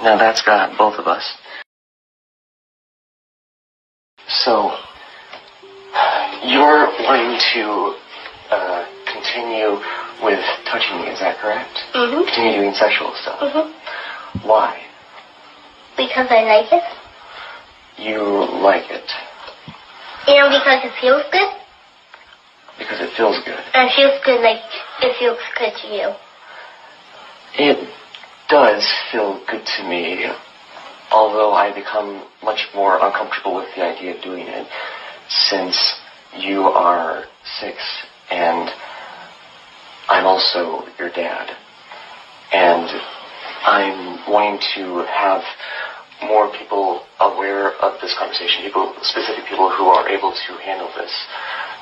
Now that's got both of us. So, you're wanting to continue with touching me, is that correct? Mm-hmm. Continue doing sexual stuff. Mm-hmm. Why? Because I like it. You like it. And because it feels good. Because it feels good. And it feels good like it feels good to you. It does feel good to me, although I become much more uncomfortable with the idea of doing it, since you are 6 and I'm also your dad. And I'm wanting to have more people aware of this conversation, specific people who are able to handle this,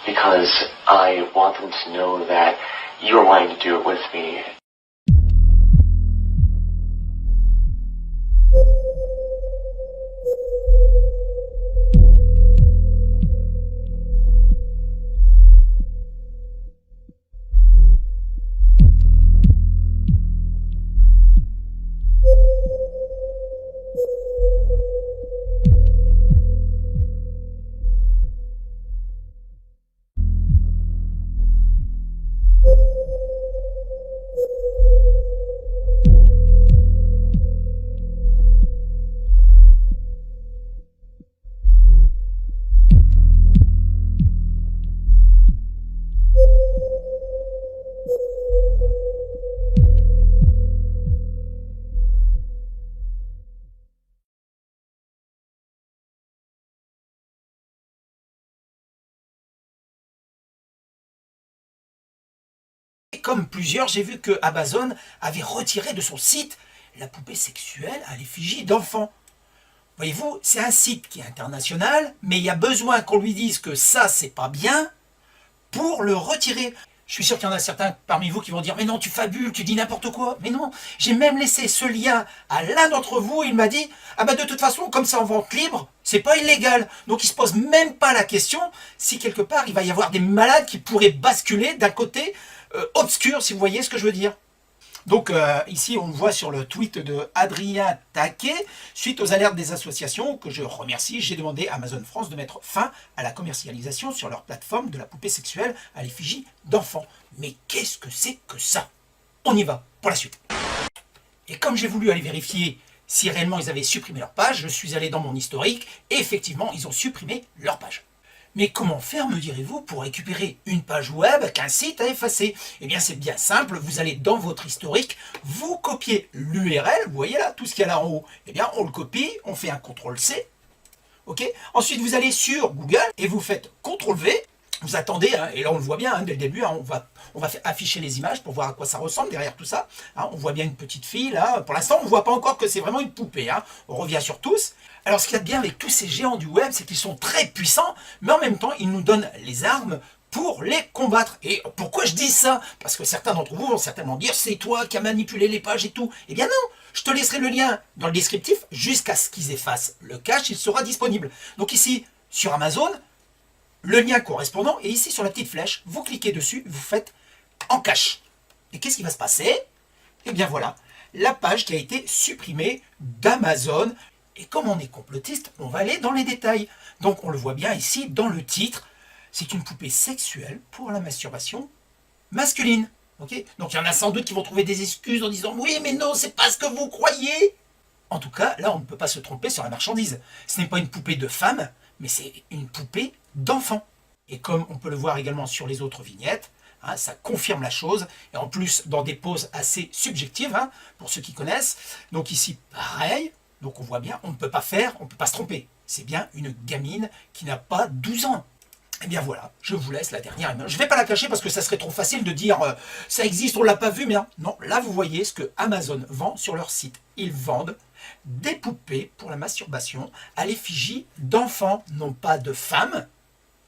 because I want them to know that you're wanting to do it with me. Comme plusieurs, j'ai vu que Amazon avait retiré de son site la poupée sexuelle à l'effigie d'enfants. Voyez-vous, c'est un site qui est international, mais il y a besoin qu'on lui dise que ça, c'est pas bien pour le retirer. Je suis sûr qu'il y en a certains parmi vous qui vont dire « Mais non, tu fabules, tu dis n'importe quoi !» Mais non, j'ai même laissé ce lien à l'un d'entre vous, il m'a dit « Ah bah de toute façon, comme c'est en vente libre, c'est pas illégal. » Donc il se pose même pas la question si quelque part il va y avoir des malades qui pourraient basculer d'un côté obscur, si vous voyez ce que je veux dire. Donc ici on voit sur le tweet de Adrien Taquet, suite aux alertes des associations que je remercie, j'ai demandé à Amazon France de mettre fin à la commercialisation sur leur plateforme de la poupée sexuelle à l'effigie d'enfants. Mais qu'est-ce que c'est que ça? On y va pour la suite. Et comme j'ai voulu aller vérifier si réellement ils avaient supprimé leur page, je suis allé dans mon historique et effectivement ils ont supprimé leur page. Mais comment faire, me direz-vous, pour récupérer une page web qu'un site a effacée? Eh bien c'est bien simple, vous allez dans votre historique, vous copiez l'URL, vous voyez là, tout ce qu'il y a là en haut, eh bien on le copie, on fait un CTRL-C, ok? Ensuite vous allez sur Google et vous faites CTRL-V, vous attendez, hein, et là on le voit bien, hein, dès le début, hein, on va afficher les images pour voir à quoi ça ressemble derrière tout ça. Hein, on voit bien une petite fille là, pour l'instant on ne voit pas encore que c'est vraiment une poupée, hein. On revient sur tous. Alors ce qu'il y a de bien avec tous ces géants du web, c'est qu'ils sont très puissants, mais en même temps ils nous donnent les armes pour les combattre. Et pourquoi je dis ça? Parce que certains d'entre vous vont certainement dire c'est toi qui as manipulé les pages et tout. Eh bien non, je te laisserai le lien dans le descriptif jusqu'à ce qu'ils effacent le cache, il sera disponible. Donc ici sur Amazon, le lien correspondant, et ici sur la petite flèche, vous cliquez dessus, vous faites en cache. Et qu'est-ce qui va se passer? Eh bien voilà, la page qui a été supprimée d'Amazon. Et comme on est complotiste, on va aller dans les détails. Donc on le voit bien ici dans le titre, c'est une poupée sexuelle pour la masturbation masculine. Okay, donc il y en a sans doute qui vont trouver des excuses en disant « Oui, mais non, c'est pas ce que vous croyez !» En tout cas, là on ne peut pas se tromper sur la marchandise. Ce n'est pas une poupée de femme, mais c'est une poupée d'enfant. Et comme on peut le voir également sur les autres vignettes, hein, ça confirme la chose, et en plus dans des poses assez subjectives, hein, pour ceux qui connaissent. Donc ici, pareil, donc on voit bien, on ne peut pas se tromper. C'est bien une gamine qui n'a pas 12 ans. Et bien voilà, je vous laisse la dernière image. Je ne vais pas la cacher parce que ça serait trop facile de dire ça existe, on ne l'a pas vu, mais non, là vous voyez ce que Amazon vend sur leur site. Ils vendent des poupées pour la masturbation à l'effigie d'enfants, non pas de femmes,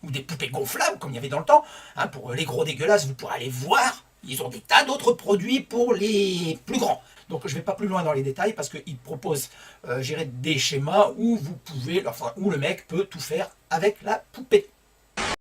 ou des poupées gonflables comme il y avait dans le temps. Hein, pour les gros dégueulasses, vous pourrez aller voir, ils ont des tas d'autres produits pour les plus grands. Donc je ne vais pas plus loin dans les détails parce qu'ils proposent des schémas où vous pouvez, enfin, où le mec peut tout faire avec la poupée.